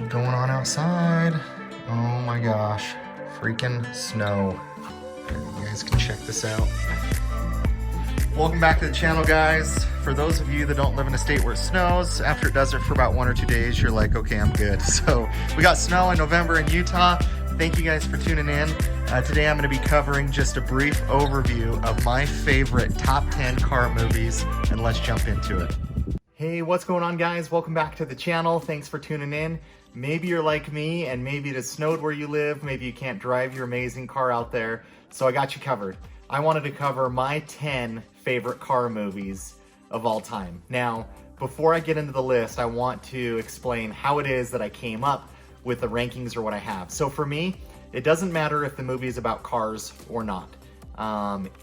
going on outside. Oh my gosh, freaking snow. You guys can check this out. Welcome back to the channel, guys. For those of you that don't live in a state where it snows, after it does it for about 1 or 2 days, you're like, okay, I'm good. So we got snow in November in Utah. Thank you guys for tuning in. Today I'm going to be covering just a brief overview of my favorite top 10 car movies, and let's jump into it. Hey, what's going on, guys? Welcome back to the channel. Thanks for tuning in. Maybe you're like me and maybe it has snowed where you live. Maybe you can't drive your amazing car out there. So I got you covered. I wanted to cover my 10 favorite car movies of all time. Now, before I get into the list, I want to explain how it is that I came up with the rankings or what I have. So for me, it doesn't matter if the movie is about cars or not.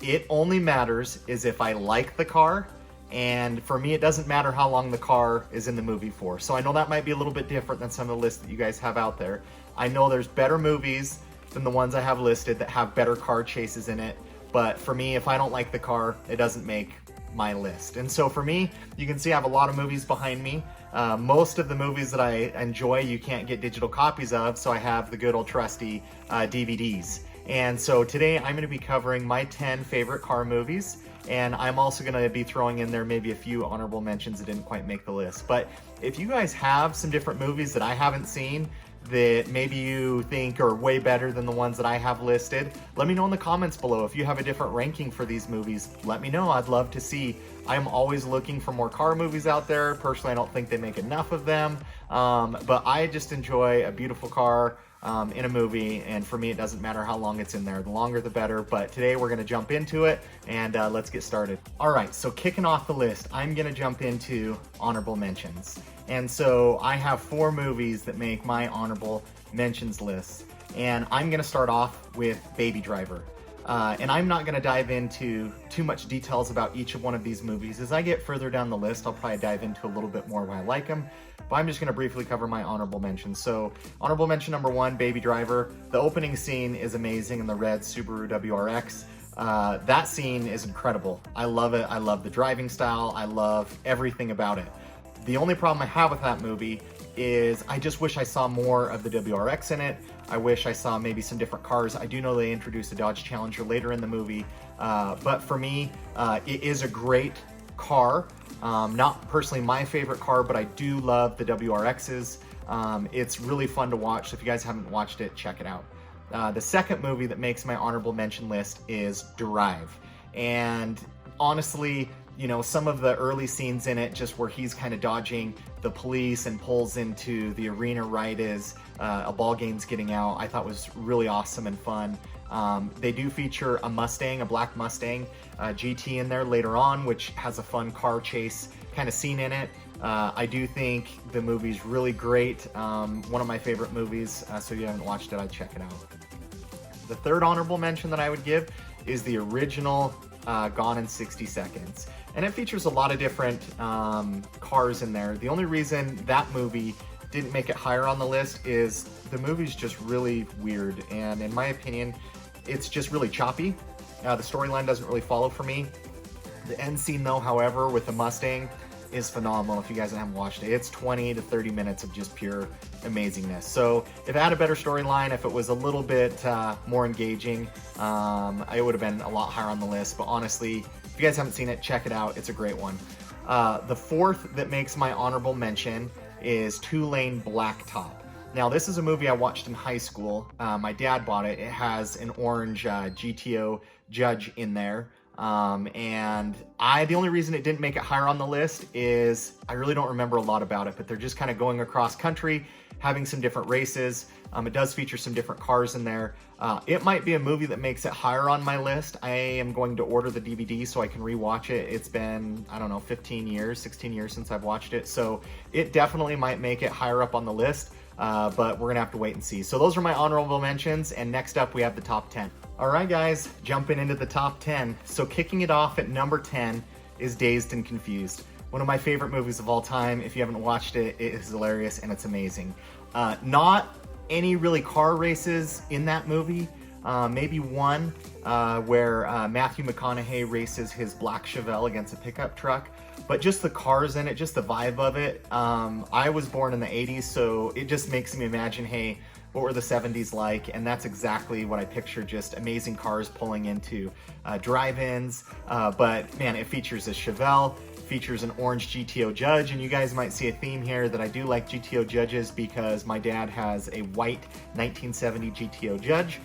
It only matters is if I like the car. And for me, it doesn't matter how long the car is in the movie for. So I know that might be a little bit different than some of the lists that you guys have out there. I know there's better movies than the ones I have listed that have better car chases in it. But for me, if I don't like the car, it doesn't make my list. And so for me, you can see I have a lot of movies behind me. Most of the movies that I enjoy, you can't get digital copies of. So I have the good old trusty DVDs. And so today I'm going to be covering my 10 favorite car movies. And I'm also going to be throwing in there maybe a few honorable mentions that didn't quite make the list. But if you guys have some different movies that I haven't seen that maybe you think are way better than the ones that I have listed, let me know in the comments below. If you have a different ranking for these movies, let me know. I'd love to see. I'm always looking for more car movies out there. Personally, I don't think they make enough of them. But I just enjoy a beautiful car in a movie, and for me it doesn't matter how long it's in there. The longer the better. But today we're going to jump into it, and let's get started. Alright, so kicking off the list, I'm going to jump into honorable mentions. And so I have 4 movies that make my honorable mentions list, and I'm going to start off with Baby Driver. And I'm not going to dive into too much details about each of one of these movies. As I get further down the list, I'll probably dive into a little bit more why I like them. But I'm just going to briefly cover my honorable mentions. So honorable mention number 1, Baby Driver. The opening scene is amazing in the red Subaru WRX. That scene is incredible. I love it. I love the driving style. I love everything about it. The only problem I have with that movie is I just wish I saw more of the WRX in it. I wish I saw maybe some different cars. I do know they introduced a Dodge Challenger later in the movie, but for me, it is a great car. Not personally my favorite car, but I do love the WRXs. It's really fun to watch, so if you guys haven't watched it, check it out. The second movie that makes my honorable mention list is Drive. And honestly, you know, some of the early scenes in it, just where he's kind of dodging the police and pulls into the arena right as a ball game's getting out, I thought was really awesome and fun. They do feature a Mustang, a black Mustang GT in there later on, which has a fun car chase kind of scene in it. I do think the movie's really great. One of my favorite movies, so if you haven't watched it, I'd check it out. The third honorable mention that I would give is the original Gone in 60 Seconds. And it features a lot of different cars in there. The only reason that movie didn't make it higher on the list is the movie's just really weird. And in my opinion, it's just really choppy. The storyline doesn't really follow for me. The end scene though, however, with the Mustang is phenomenal. If you guys haven't watched it, it's 20 to 30 minutes of just pure amazingness. So if it had a better storyline, if it was a little bit more engaging, it would have been a lot higher on the list. But honestly, if you guys haven't seen it, check it out. It's a great one. The fourth that makes my honorable mention is Two Lane Blacktop. Now, this is a movie I watched in high school. My dad bought it. It has an orange GTO Judge in there. And the only reason it didn't make it higher on the list is I really don't remember a lot about it, but they're just kind of going across country, having some different races. It does feature some different cars in there. It might be a movie that makes it higher on my list. I am going to order the DVD so I can rewatch it. It's been, I don't know, 15 years, 16 years since I've watched it. So it definitely might make it higher up on the list, but we're gonna have to wait and see. So those are my honorable mentions, and next up we have the top 10. All right, guys, jumping into the top 10. So kicking it off at number 10 is Dazed and Confused. One of my favorite movies of all time. If you haven't watched it, it is hilarious and it's amazing. Not any really car races in that movie. Maybe one where Matthew McConaughey races his black Chevelle against a pickup truck. but just the cars in it, just the vibe of it. I was born in the 80s, so it just makes me imagine, hey, what were the 70s like? And that's exactly what I picture, just amazing cars pulling into drive-ins. But man, it features a Chevelle, features an orange GTO Judge, and you guys might see a theme here that I do like GTO Judges because my dad has a white 1970 GTO Judge,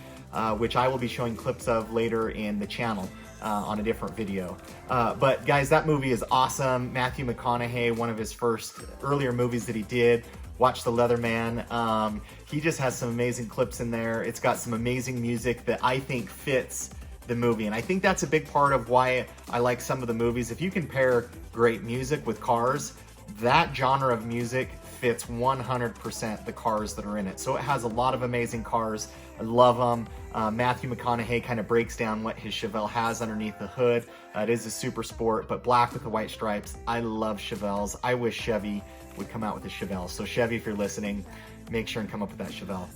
which I will be showing clips of later in the channel on a different video. But guys, that movie is awesome. Matthew McConaughey, one of his first earlier movies that he did, watch The Leatherman. He just has some amazing clips in there. It's got some amazing music that I think fits the movie. And I think that's a big part of why I like some of the movies. If you can pair great music with cars, that genre of music fits 100% the cars that are in it. So it has a lot of amazing cars. I love them. Matthew McConaughey kind of breaks down what his Chevelle has underneath the hood. It is a super sport, but black with the white stripes. I love Chevelles. I wish Chevy would come out with a Chevelle. So Chevy, if you're listening, make sure and come up with that Chevelle.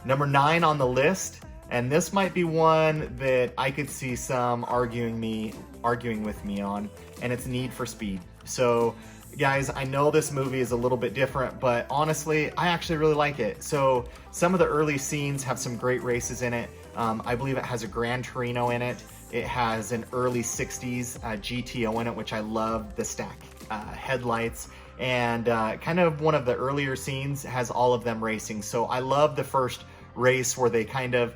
Number 9 on the list, and this might be one that I could see some arguing with me on, and it's Need for Speed. So guys, I know this movie is a little bit different, but honestly, I actually really like it. So some of the early scenes have some great races in it. I believe it has a Gran Torino in it. It has an early 60s GTO in it, which I love, the stack headlights. And kind of one of the earlier scenes has all of them racing. So I love the first race where they kind of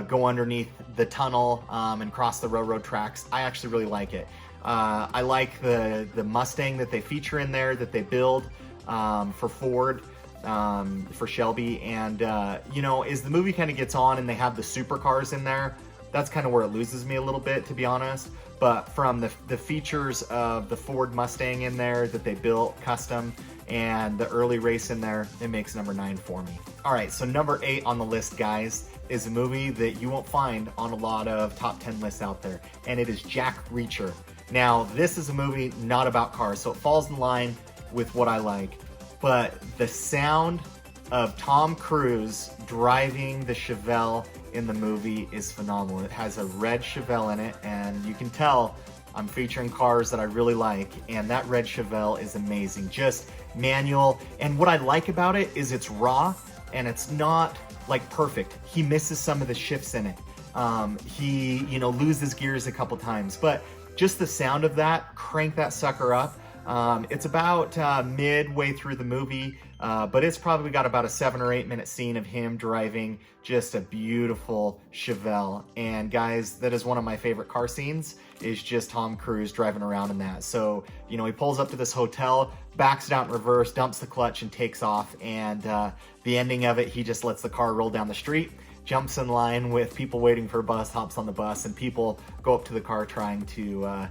go underneath the tunnel and cross the railroad tracks. I actually really like it. I like the Mustang that they feature in there, that they build for Ford, for Shelby. And, you know, as the movie kind of gets on and they have the supercars in there, that's kind of where it loses me a little bit, to be honest. But from the features of the Ford Mustang in there that they built custom and the early race in there, it makes number 9 for me. All right, so number 8 on the list, guys, is a movie that you won't find on a lot of top 10 lists out there, and it is Jack Reacher. Now, this is a movie not about cars, so it falls in line with what I like, but the sound of Tom Cruise driving the Chevelle in the movie is phenomenal. It has a red Chevelle in it, and you can tell I'm featuring cars that I really like, and that red Chevelle is amazing. Just manual, and what I like about it is it's raw, and it's not like perfect. He misses some of the shifts in it. He, you know, loses gears a couple times, but just the sound of that, crank that sucker up. It's about midway through the movie, but it's probably got about a 7 or 8 minute scene of him driving just a beautiful Chevelle. And guys, that is one of my favorite car scenes, is just Tom Cruise driving around in that. So, you know, he pulls up to this hotel, backs it out in reverse, dumps the clutch and takes off. And the ending of it, he just lets the car roll down the street, jumps in line with people waiting for a bus, hops on the bus, and people go up to the car trying to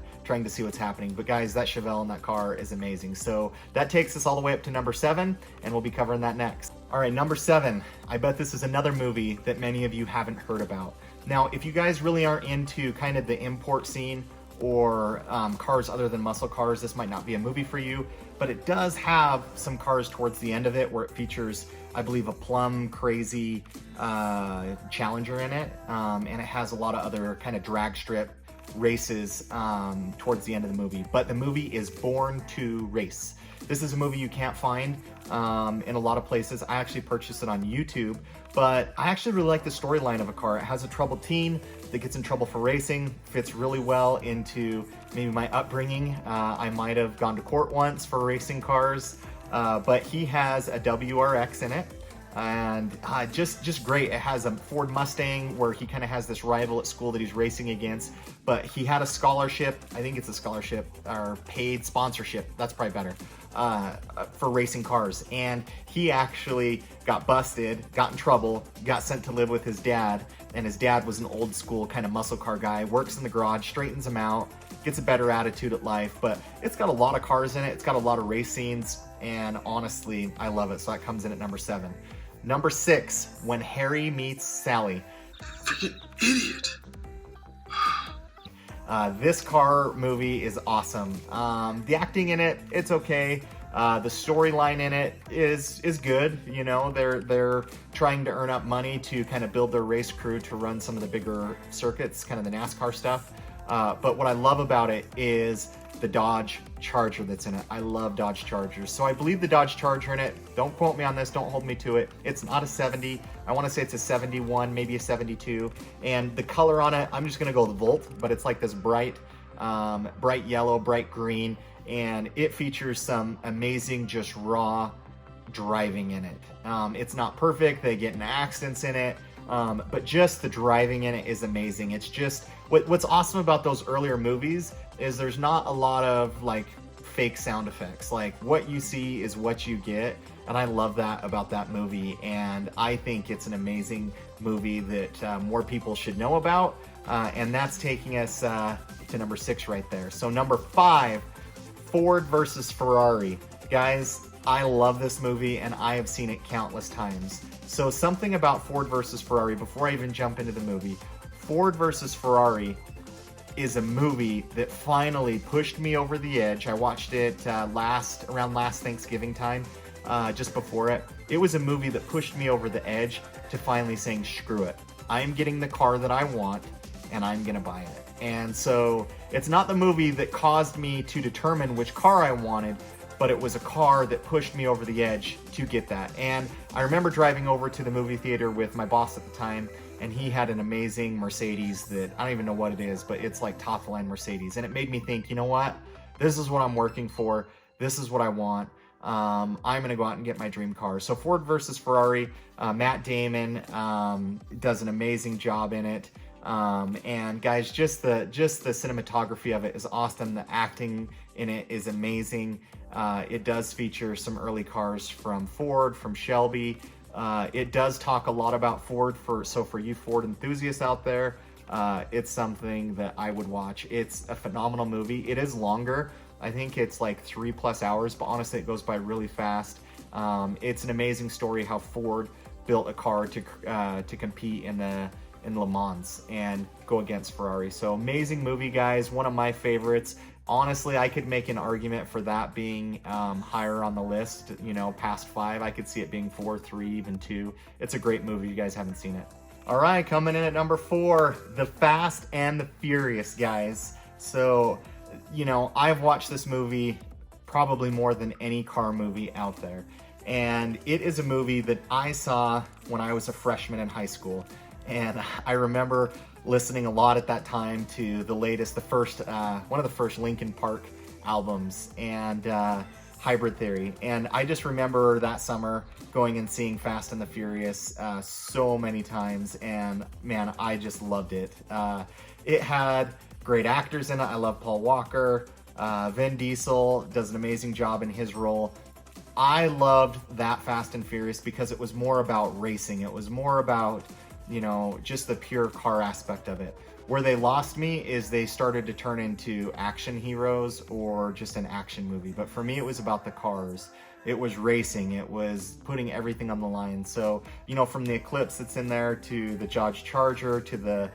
see what's happening. But guys, that Chevelle in that car is amazing. So that takes us all the way up to number 7, and we'll be covering that next. All right, number 7. I bet this is another movie that many of you haven't heard about. Now, if you guys really aren't into kind of the import scene or cars other than muscle cars, this might not be a movie for you, but it does have some cars towards the end of it where it features, I believe, a plum crazy Challenger in it, and it has a lot of other kind of drag strip races towards the end of the movie. But the movie is Born to Race. This is a movie you can't find in a lot of places. I actually purchased it on YouTube, but I actually really like the storyline of a car. It has a troubled teen that gets in trouble for racing, fits really well into maybe my upbringing. I might have gone to court once for racing cars, but he has a WRX in it, and just great. It has a Ford Mustang where he kind of has this rival at school that he's racing against, but he had a scholarship, I think it's a scholarship or paid sponsorship, that's probably better, for racing cars. And he actually got busted, got in trouble, got sent to live with his dad, and his dad was an old school kind of muscle car guy, works in the garage, straightens him out, gets a better attitude at life. But it's got a lot of cars in it, it's got a lot of race scenes, and honestly, I love it. So that comes in at number 7. Number 6, When Harry Meets Sally. Freaking idiot. This car movie is awesome. The acting in it, it's okay. The storyline in it is good. You know, they're trying to earn up money to kind of build their race crew to run some of the bigger circuits, kind of the NASCAR stuff. But what I love about it is the Dodge Charger that's in it. I love Dodge Chargers. So I believe the Dodge Charger in it, don't quote me on this, don't hold me to it. It's not a 70. I want to say it's a 71, maybe a 72. And the color on it, I'm just going to go the Volt, but it's like this bright yellow, bright green. And it features some amazing, just raw driving in it. It's not perfect. They get in accidents in it. But just the driving in it is amazing. It's just, what's awesome about those earlier movies is there's not a lot of like fake sound effects. Like what you see is what you get. And I love that about that movie. And I think it's an amazing movie that more people should know about. And that's taking us to number 6 right there. So number 5, Ford versus Ferrari. Guys, I love this movie and I have seen it countless times. So something about Ford versus Ferrari, before I even jump into the movie, Ford versus Ferrari is a movie that finally pushed me over the edge. I watched it around last Thanksgiving time, just before it. It was a movie that pushed me over the edge to finally saying, screw it. I'm getting the car that I want and I'm gonna buy it. And so it's not the movie that caused me to determine which car I wanted, but it was a car that pushed me over the edge to get that. And I remember driving over to the movie theater with my boss at the time, and he had an amazing Mercedes that, I don't even know what it is, but it's like top of the line Mercedes. And it made me think, you know what? This is what I'm working for. This is what I want. I'm gonna go out and get my dream car. So Ford versus Ferrari, Matt Damon does an amazing job in it. And guys, just the cinematography of it is awesome. The acting in it is amazing. It does feature some early cars from Ford, from Shelby. It does talk a lot about Ford, so for you Ford enthusiasts out there, it's something that I would watch. It's a phenomenal movie. It is longer. I think it's like 3+ hours, but honestly it goes by really fast. It's an amazing story how Ford built a car to compete in Le Mans and go against Ferrari. So amazing movie, guys. One of my favorites. Honestly, I could make an argument for that being higher on the list, you know, past 5. I could see it being 4, 3, even 2. It's a great movie. You guys haven't seen it. All right, coming in at number 4, The Fast and the Furious, guys. So, you know, I've watched this movie probably more than any car movie out there. And it is a movie that I saw when I was a freshman in high school. And I remember listening a lot at that time to one of the first Linkin Park albums, and Hybrid Theory. And I just remember that summer going and seeing Fast and the Furious so many times, and man, I just loved it. It had great actors in it. I love Paul Walker. Vin Diesel does an amazing job in his role. I loved that Fast and Furious because it was more about racing. It was more about, you know, just the pure car aspect of it. Where they lost me is they started to turn into action heroes or just an action movie. But for me, it was about the cars. It was racing. It was putting everything on the line. So, you know, from the Eclipse that's in there to the Dodge Charger to the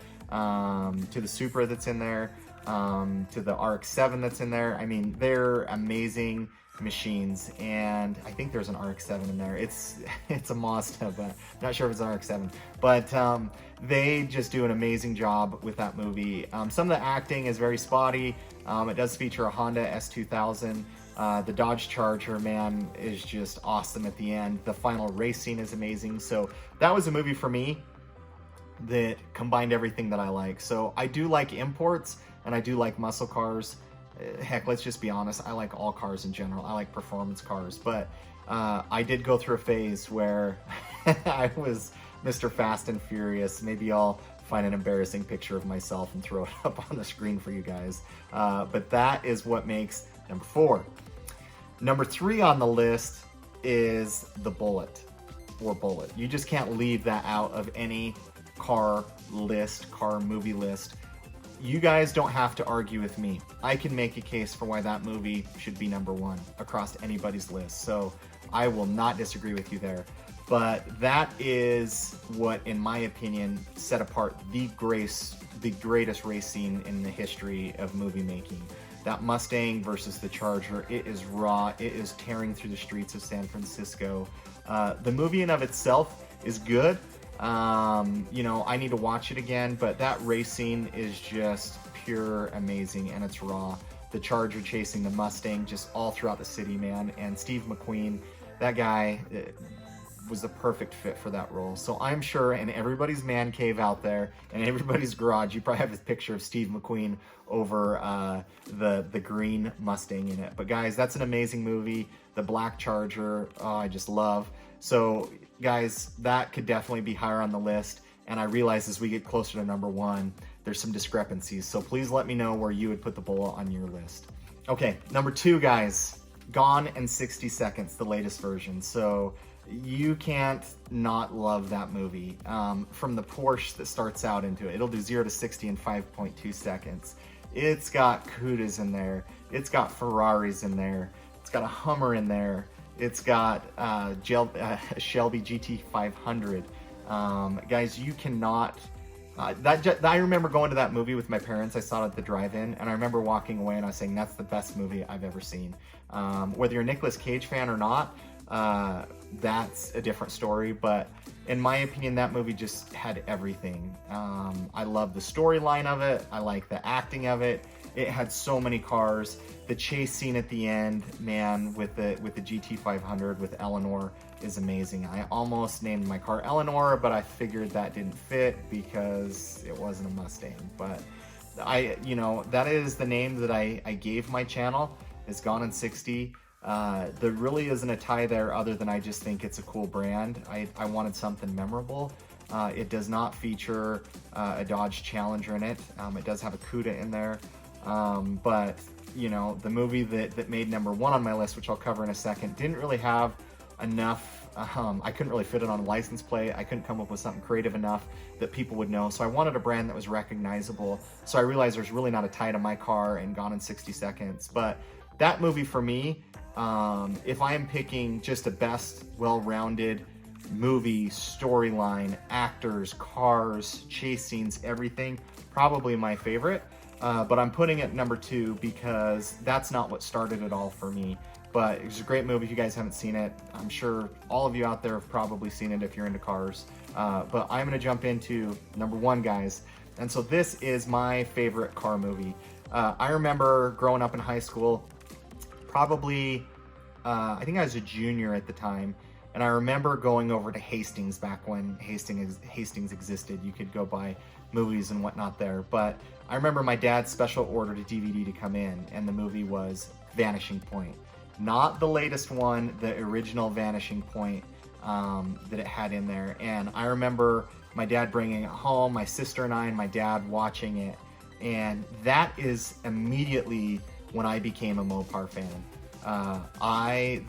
Supra that's in there, to the RX-7 that's in there. I mean, they're amazing machines, and I think there's an RX-7 in there. It's a Mazda, but I'm not sure if it's an RX-7. But they just do an amazing job with that movie. Some of the acting is very spotty. It does feature a Honda S2000. The Dodge Charger, man, is just awesome at the end. The final race scene is amazing. So that was a movie for me that combined everything that I like. So I do like imports, and I do like muscle cars. Heck, let's just be honest, I like all cars in general. I like performance cars, but I did go through a phase where I was Mr. Fast and Furious. Maybe I'll find an embarrassing picture of myself and throw it up on the screen for you guys. But that is what makes number 4. Number 3 on the list is the Bullet, or Bullet. You just can't leave that out of any car movie list. You guys don't have to argue with me. I can make a case for why that movie should be number 1 across anybody's list. So I will not disagree with you there. But that is what, in my opinion, set apart the greatest race scene in the history of movie making. That Mustang versus the Charger, it is raw. It is tearing through the streets of San Francisco. The movie in of itself is good. You know, I need to watch it again, but that race scene is just pure amazing, and it's raw. the Charger chasing the Mustang just all throughout the city, man. And Steve McQueen, that guy was the perfect fit for that role. So I'm sure in everybody's man cave out there and everybody's garage, you probably have this picture of Steve McQueen over the green Mustang in it. But guys, that's an amazing movie. The Black Charger, oh, I just love. So guys, that could definitely be higher on the list. And I realize as we get closer to number one, there's some discrepancies. So please let me know where you would put the Bullet on your list. Okay, number two, guys, Gone in 60 Seconds, the latest version. So you can't not love that movie. From the Porsche that starts out into it, it'll do 0 to 60 in 5.2 seconds. It's got Cudas in there. It's got Ferraris in there. It's got a Hummer in there. It's got a Shelby GT500. Guys, you cannot... I remember going to that movie with my parents. I saw it at the drive-in, and I remember walking away and I was saying, that's the best movie I've ever seen. Whether you're a Nicolas Cage fan or not, that's a different story, but in my opinion, that movie just had everything. I love the storyline of it. I like the acting of it. It had so many cars. The chase scene at the end, man, with the GT500 with Eleanor is amazing. I almost named my car Eleanor, but I figured that didn't fit because it wasn't a Mustang. But that is the name that I gave my channel. It's Gone in 60. There really isn't a tie there other than I just think it's a cool brand. I wanted something memorable. It does not feature a Dodge Challenger in it. It does have a Cuda in there. But the movie that made number one on my list, which I'll cover in a second, didn't really have enough. I couldn't really fit it on a license plate. I couldn't come up with something creative enough that people would know. So I wanted a brand that was recognizable. So I realized there's really not a tie to my car and Gone in 60 Seconds. But that movie for me, if I am picking just a best well-rounded movie, storyline, actors, cars, chase scenes, everything, probably my favorite. But I'm putting it number two because that's not what started it all for me. But it's a great movie if you guys haven't seen it. I'm sure all of you out there have probably seen it if you're into cars. But I'm going to jump into number one, guys. And so this is my favorite car movie. I remember growing up in high school, probably, I think I was a junior at the time. And I remember going over to Hastings back when Hastings existed. You could go buy movies and whatnot there. But I remember my dad special ordered a DVD to come in, and the movie was Vanishing Point. Not the latest one, the original Vanishing Point that it had in there. And I remember my dad bringing it home, my sister and I and my dad watching it. And that is immediately when I became a Mopar fan.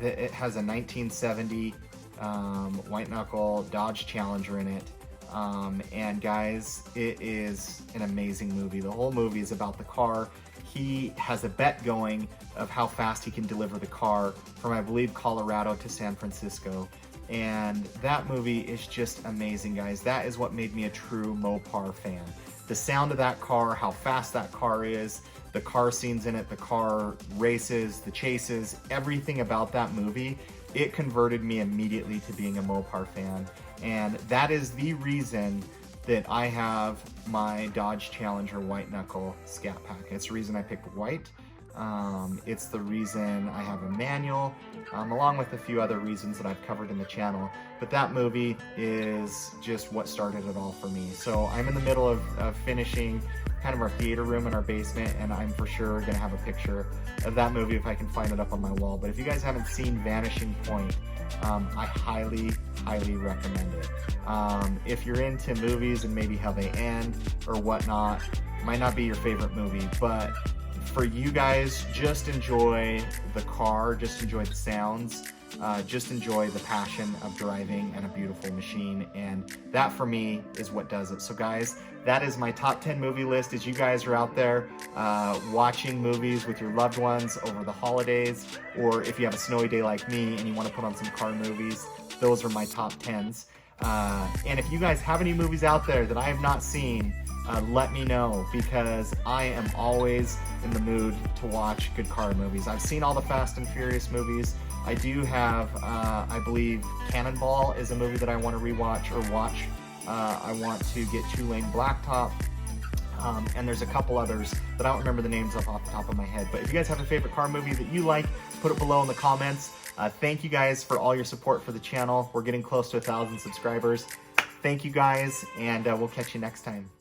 It has a 1970 white knuckle Dodge Challenger in it. And guys, it is an amazing movie. The whole movie is about the car. He has a bet going of how fast he can deliver the car from, I believe, Colorado to San Francisco. And that movie is just amazing, guys. That is what made me a true Mopar fan. The sound of that car, how fast that car is, the car scenes in it, the car races, the chases, everything about that movie, it converted me immediately to being a Mopar fan. And that is the reason that I have my Dodge Challenger white knuckle Scat Pack. It's the reason I picked white. It's the reason I have a manual, along with a few other reasons that I've covered in the channel. But that movie is just what started it all for me. So I'm in the middle of finishing kind of our theater room in our basement, and I'm for sure gonna have a picture of that movie if I can find it up on my wall. But if you guys haven't seen Vanishing Point, I highly recommend it. If you're into movies and maybe how they end or whatnot, it might not be your favorite movie, but for you guys, just enjoy the car, just enjoy the sounds, just enjoy the passion of driving and a beautiful machine, and that for me is what does it. So guys, that is my top 10 movie list. As you guys are out there watching movies with your loved ones over the holidays, or if you have a snowy day like me and you want to put on some car movies, those are my top 10s. And if you guys have any movies out there that I have not seen, let me know, because I am always in the mood to watch good car movies. I've seen all the Fast and Furious movies. I do have, I believe, Cannonball is a movie that I want to rewatch or watch. I want to get Two Lane Blacktop. and there's a couple others that I don't remember the names of off the top of my head. But if you guys have a favorite car movie that you like, put it below in the comments. Thank you guys for all your support for the channel. We're getting close to 1,000 subscribers. Thank you guys, and we'll catch you next time.